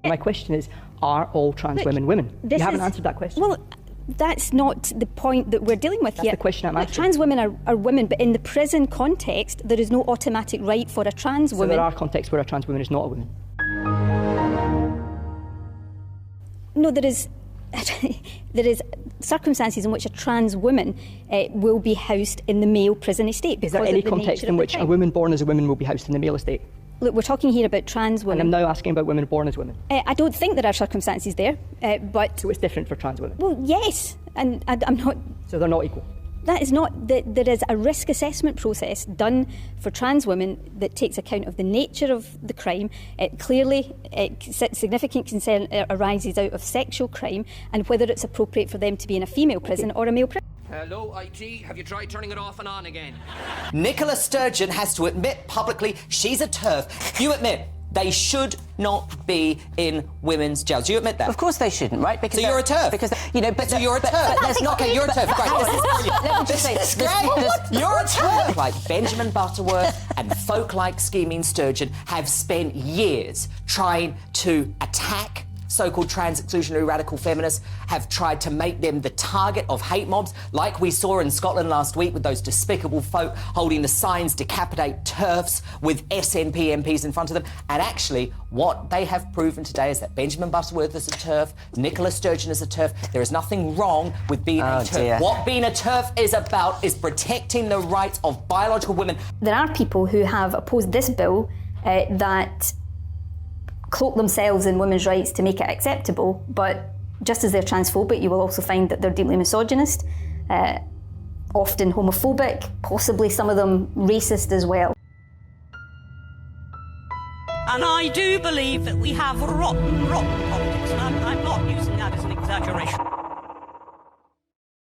My question is, are all trans women women? You haven't answered that question. Well, that's not the point that we're dealing with here. That's the question I'm asking. Trans women are women, but in the prison context, there is no automatic right for a trans woman. So there are contexts where a trans woman is not a woman? No, there is circumstances in which a trans woman will be housed in the male prison estate. Is there any context in which a woman born as a woman will be housed in the male estate? Look, we're talking here about trans women. And I'm now asking about women born as women. I don't think there are circumstances there, but... So it's different for trans women? Well, yes, and I'm not... So they're not equal? That is not... There is a risk assessment process done for trans women that takes account of the nature of the crime. Clearly, significant concern arises out of sexual crime and whether it's appropriate for them to be in a female prison or a male prison. Hello, IT. Have you tried turning it off and on again? Nicola Sturgeon has to admit publicly she's a TERF. You admit they should not be in women's jails. You admit that? Of course they shouldn't, right? Because so you're a TERF. Because so you're a TERF. But there's not. Okay, you're a TERF. Great. This is great. You're a TERF. Like Benjamin Butterworth and folk like Scheming Sturgeon have spent years trying to attack so-called trans-exclusionary radical feminists, have tried to make them the target of hate mobs, like we saw in Scotland last week with those despicable folk holding the signs "Decapitate TERFs" with SNP MPs in front of them. And actually, what they have proven today is that Benjamin Butterworth is a TERF, Nicola Sturgeon is a TERF. There is nothing wrong with being a TERF. Dear. What being a TERF is about is protecting the rights of biological women. There are people who have opposed this bill that cloak themselves in women's rights to make it acceptable, but just as they're transphobic, you will also find that they're deeply misogynist, often homophobic, possibly some of them racist as well. And I do believe that we have rotten politics, and I'm not using that